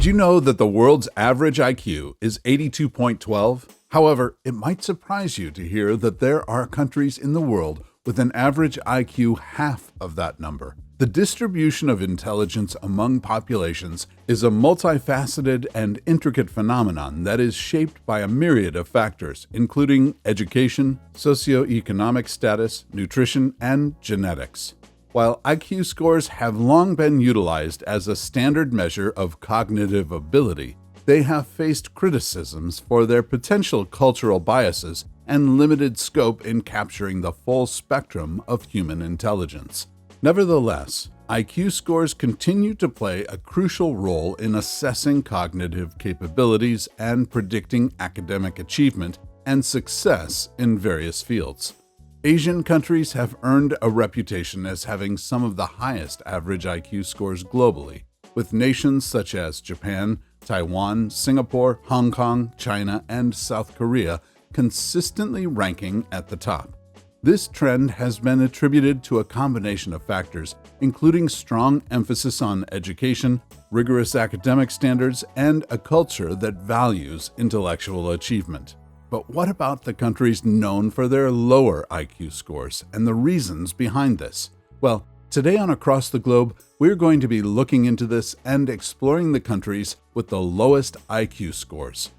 Did you know that the world's average IQ is 82.12? However, it might surprise you to hear that there are countries in the world with an average IQ half of that number. The distribution of intelligence among populations is a multifaceted and intricate phenomenon that is shaped by a myriad of factors, including education, socioeconomic status, nutrition, and genetics. While IQ scores have long been utilized as a standard measure of cognitive ability, they have faced criticisms for their potential cultural biases and limited scope in capturing the full spectrum of human intelligence. Nevertheless, IQ scores continue to play a crucial role in assessing cognitive capabilities and predicting academic achievement and success in various fields. Asian countries have earned a reputation as having some of the highest average IQ scores globally, with nations such as Japan, Taiwan, Singapore, Hong Kong, China, and South Korea consistently ranking at the top. This trend has been attributed to a combination of factors, including strong emphasis on education, rigorous academic standards, and a culture that values intellectual achievement. But what about the countries known for their lower IQ scores and the reasons behind this? Well, today on Across the Globe, we're going to be looking into this and exploring the countries with the lowest IQ scores.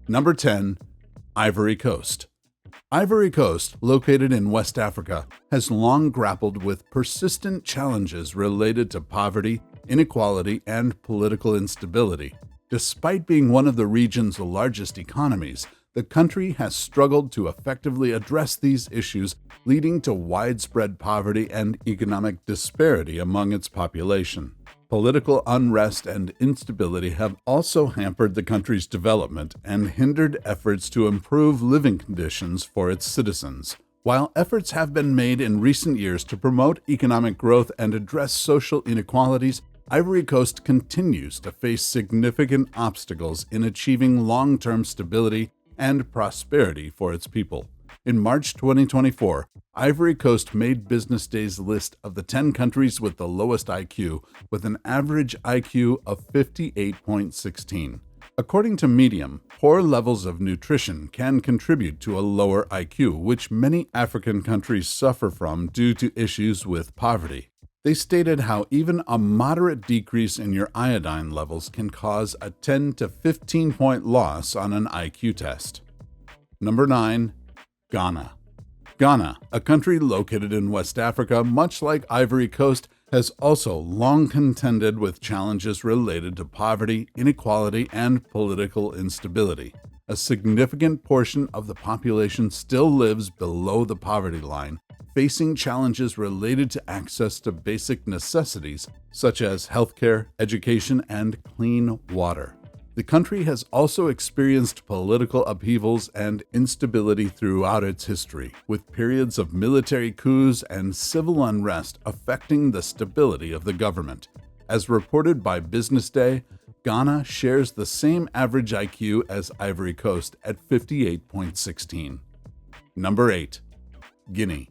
Number 10, Ivory Coast. Ivory Coast, located in West Africa, has long grappled with persistent challenges related to poverty, inequality, and political instability. Despite being one of the region's largest economies, the country has struggled to effectively address these issues, leading to widespread poverty and economic disparity among its population. Political unrest and instability have also hampered the country's development and hindered efforts to improve living conditions for its citizens. While efforts have been made in recent years to promote economic growth and address social inequalities, Ivory Coast continues to face significant obstacles in achieving long-term stability and prosperity for its people. In March 2024, Ivory Coast made Business Day's list of the 10 countries with the lowest IQ, with an average IQ of 58.16. According to Medium, poor levels of nutrition can contribute to a lower IQ, which many African countries suffer from due to issues with poverty. They stated how even a moderate decrease in your iodine levels can cause a 10 to 15 point loss on an IQ test. Number 9. Ghana. Ghana, a country located in West Africa, much like Ivory Coast, has also long contended with challenges related to poverty, inequality, and political instability. A significant portion of the population still lives below the poverty line, facing challenges related to access to basic necessities such as healthcare, education, and clean water. The country has also experienced political upheavals and instability throughout its history, with periods of military coups and civil unrest affecting the stability of the government. As reported by Business Day, Ghana shares the same average IQ as Ivory Coast at 58.16. Number 8. Guinea.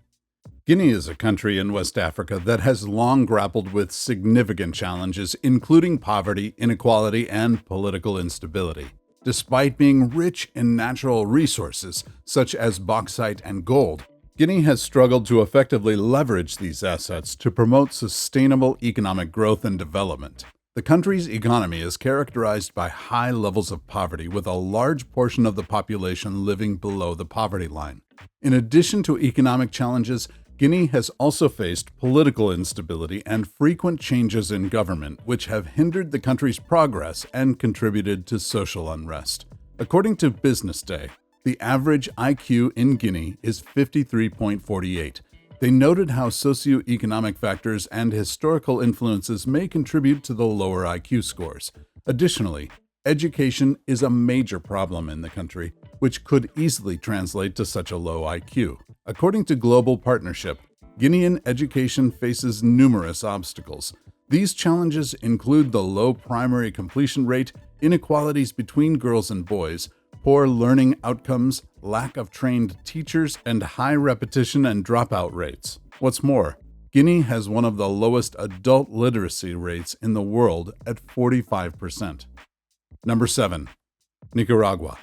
Guinea is a country in West Africa that has long grappled with significant challenges, including poverty, inequality, and political instability. Despite being rich in natural resources, such as bauxite and gold, Guinea has struggled to effectively leverage these assets to promote sustainable economic growth and development. The country's economy is characterized by high levels of poverty, with a large portion of the population living below the poverty line. In addition to economic challenges, Guinea has also faced political instability and frequent changes in government, which have hindered the country's progress and contributed to social unrest. According to Business Day, the average IQ in Guinea is 53.48. They noted how socioeconomic factors and historical influences may contribute to the lower IQ scores. Additionally, education is a major problem in the country, which could easily translate to such a low IQ. According to Global Partnership, Guinean education faces numerous obstacles. These challenges include the low primary completion rate, inequalities between girls and boys, poor learning outcomes, lack of trained teachers, and high repetition and dropout rates. What's more, Guinea has one of the lowest adult literacy rates in the world at 45%. Number 7. Nicaragua.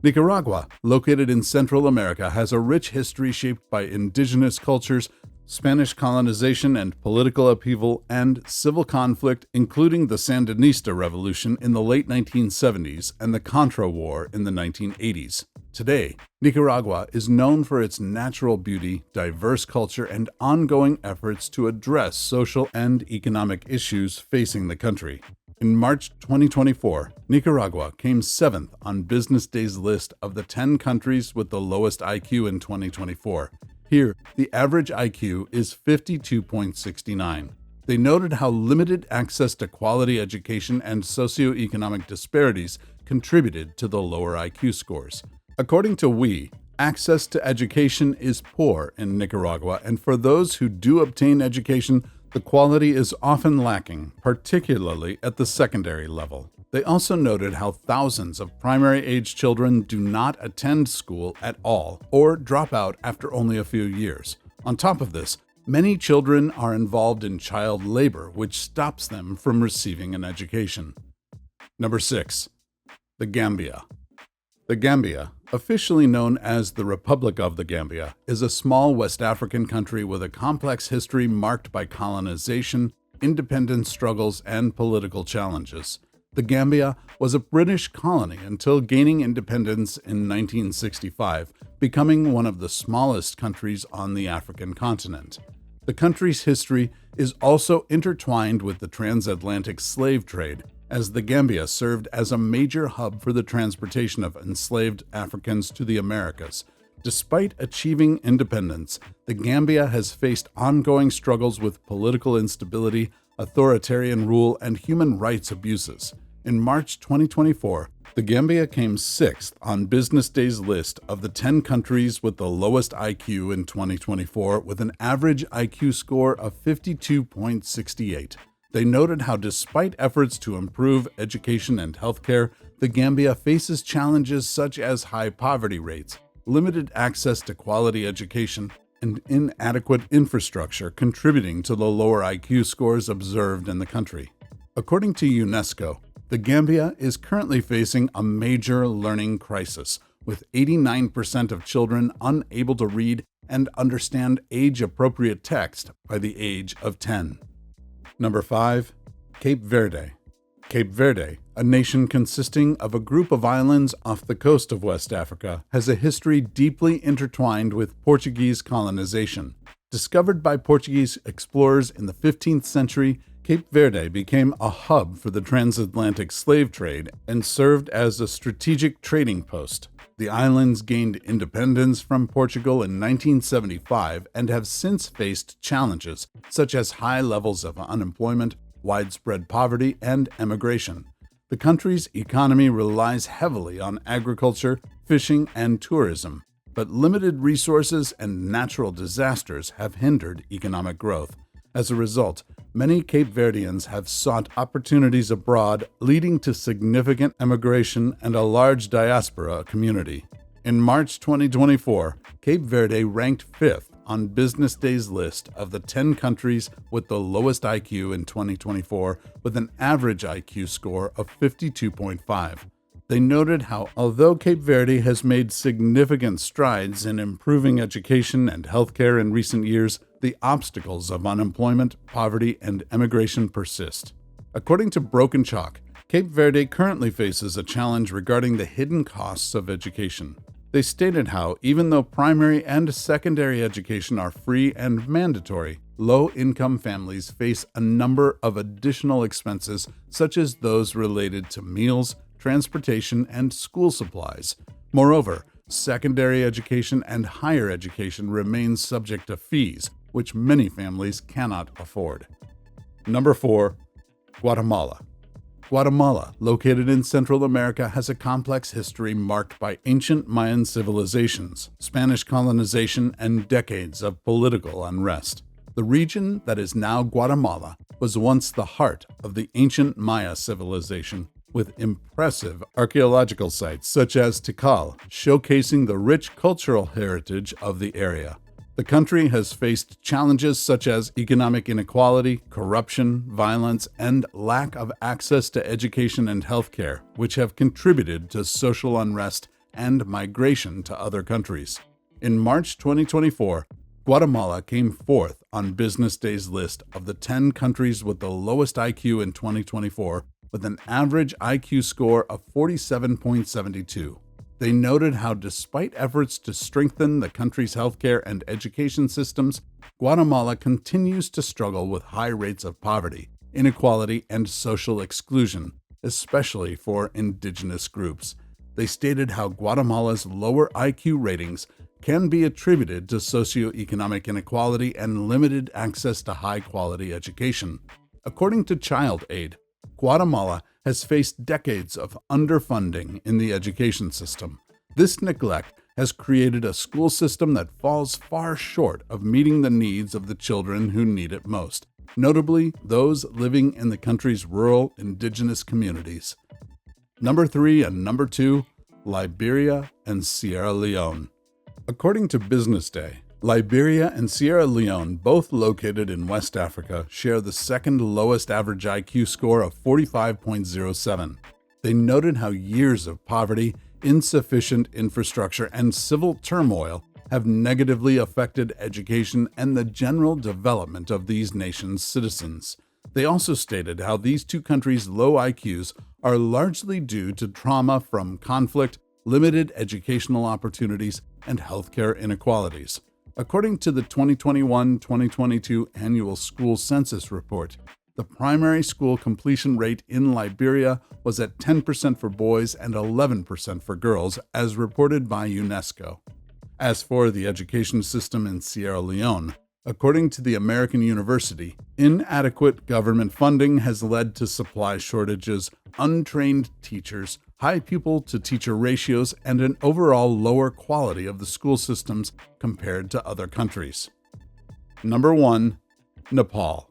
Nicaragua, located in Central America, has a rich history shaped by indigenous cultures, Spanish colonization and political upheaval, and civil conflict, including the Sandinista Revolution in the late 1970s and the Contra War in the 1980s. Today, Nicaragua is known for its natural beauty, diverse culture, and ongoing efforts to address social and economic issues facing the country. In March 2024, Nicaragua came 7th on Business Day's list of the 10 countries with the lowest IQ in 2024. Here, the average IQ is 52.69. They noted how limited access to quality education and socioeconomic disparities contributed to the lower IQ scores. According to WE, access to education is poor in Nicaragua, and for those who do obtain education, the quality is often lacking, particularly at the secondary level. They also noted how thousands of primary-age children do not attend school at all or drop out after only a few years. On top of this, many children are involved in child labor, which stops them from receiving an education. Number 6. The Gambia. The Gambia, officially known as the Republic of the Gambia, is a small West African country with a complex history marked by colonization, independence struggles, and political challenges. The Gambia was a British colony until gaining independence in 1965, becoming one of the smallest countries on the African continent. The country's history is also intertwined with the transatlantic slave trade, as the Gambia served as a major hub for the transportation of enslaved Africans to the Americas. Despite achieving independence, the Gambia has faced ongoing struggles with political instability, authoritarian rule, and human rights abuses. In March 2024, the Gambia came 6th on Business Day's list of the 10 countries with the lowest IQ in 2024, with an average IQ score of 52.68. They noted how despite efforts to improve education and healthcare, the Gambia faces challenges such as high poverty rates, limited access to quality education, and inadequate infrastructure contributing to the lower IQ scores observed in the country. According to UNESCO, the Gambia is currently facing a major learning crisis, with 89% of children unable to read and understand age-appropriate text by the age of 10. Number 5. Cape Verde. Cape Verde, a nation consisting of a group of islands off the coast of West Africa, has a history deeply intertwined with Portuguese colonization. Discovered by Portuguese explorers in the 15th century, Cape Verde became a hub for the transatlantic slave trade and served as a strategic trading post. The islands gained independence from Portugal in 1975 and have since faced challenges such as high levels of unemployment, widespread poverty, and emigration. The country's economy relies heavily on agriculture, fishing, and tourism, but limited resources and natural disasters have hindered economic growth. As a result, many Cape Verdeans have sought opportunities abroad, leading to significant emigration and a large diaspora community. In March 2024, Cape Verde ranked 5th on Business Day's list of the 10 countries with the lowest IQ in 2024, with an average IQ score of 52.5. They noted how, although Cape Verde has made significant strides in improving education and healthcare in recent years, the obstacles of unemployment, poverty, and emigration persist. According to Broken Chalk, Cape Verde currently faces a challenge regarding the hidden costs of education. They stated how, even though primary and secondary education are free and mandatory, low-income families face a number of additional expenses, such as those related to meals, transportation, and school supplies. Moreover, secondary education and higher education remain subject to fees, which many families cannot afford. Number 4. Guatemala. Guatemala, located in Central America, has a complex history marked by ancient Mayan civilizations, Spanish colonization, and decades of political unrest. The region that is now Guatemala was once the heart of the ancient Maya civilization, with impressive archaeological sites such as Tikal, showcasing the rich cultural heritage of the area. The country has faced challenges such as economic inequality, corruption, violence, and lack of access to education and healthcare, which have contributed to social unrest and migration to other countries. In March 2024, Guatemala came fourth on Business Day's list of the 10 countries with the lowest IQ in 2024, with an average IQ score of 47.72. They noted how despite efforts to strengthen the country's healthcare and education systems, Guatemala continues to struggle with high rates of poverty, inequality, and social exclusion, especially for indigenous groups. They stated how Guatemala's lower IQ ratings can be attributed to socioeconomic inequality and limited access to high-quality education. According to Child Aid, Guatemala has faced decades of underfunding in the education system. This neglect has created a school system that falls far short of meeting the needs of the children who need it most, notably those living in the country's rural indigenous communities. Number 3 and number 2, Liberia and Sierra Leone. According to Business Day, Liberia and Sierra Leone, both located in West Africa, share the second lowest average IQ score of 45.07. They noted how years of poverty, insufficient infrastructure, and civil turmoil have negatively affected education and the general development of these nations' citizens. They also stated how these two countries' low IQs are largely due to trauma from conflict, limited educational opportunities, and healthcare inequalities. According to the 2021-2022 Annual School Census Report, the primary school completion rate in Liberia was at 10% for boys and 11% for girls, as reported by UNESCO. As for the education system in Sierra Leone, according to the American University, inadequate government funding has led to supply shortages, untrained teachers, high pupil-to-teacher ratios, and an overall lower quality of the school systems compared to other countries. Number 1. Nepal.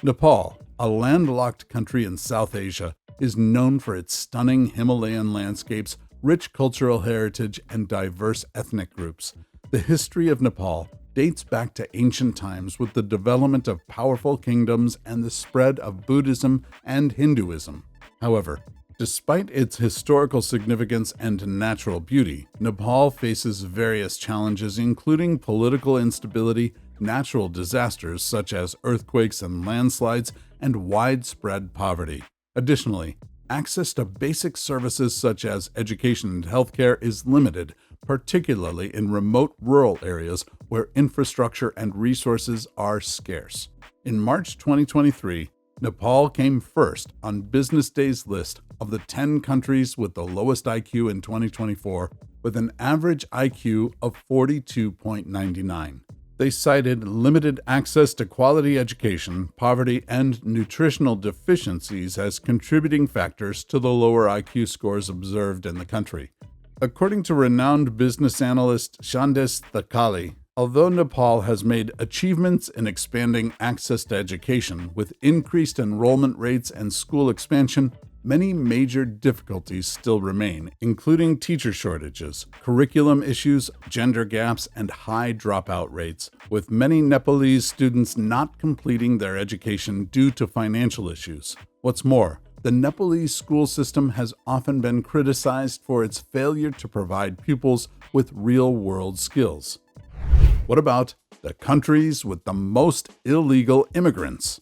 Nepal, a landlocked country in South Asia, is known for its stunning Himalayan landscapes, rich cultural heritage, and diverse ethnic groups. The history of Nepal dates back to ancient times with the development of powerful kingdoms and the spread of Buddhism and Hinduism. However, despite its historical significance and natural beauty, Nepal faces various challenges including political instability, natural disasters such as earthquakes and landslides, and widespread poverty. Additionally, access to basic services such as education and healthcare is limited, particularly in remote rural areas where infrastructure and resources are scarce. In March 2023, Nepal came first on Business Day's list of the 10 countries with the lowest IQ in 2024, with an average IQ of 42.99. They cited limited access to quality education, poverty, and nutritional deficiencies as contributing factors to the lower IQ scores observed in the country. According to renowned business analyst Shandes Thakali, although Nepal has made achievements in expanding access to education with increased enrollment rates and school expansion, many major difficulties still remain, including teacher shortages, curriculum issues, gender gaps, and high dropout rates, with many Nepalese students not completing their education due to financial issues. What's more, the Nepalese school system has often been criticized for its failure to provide pupils with real-world skills. What about the countries with the most illegal immigrants?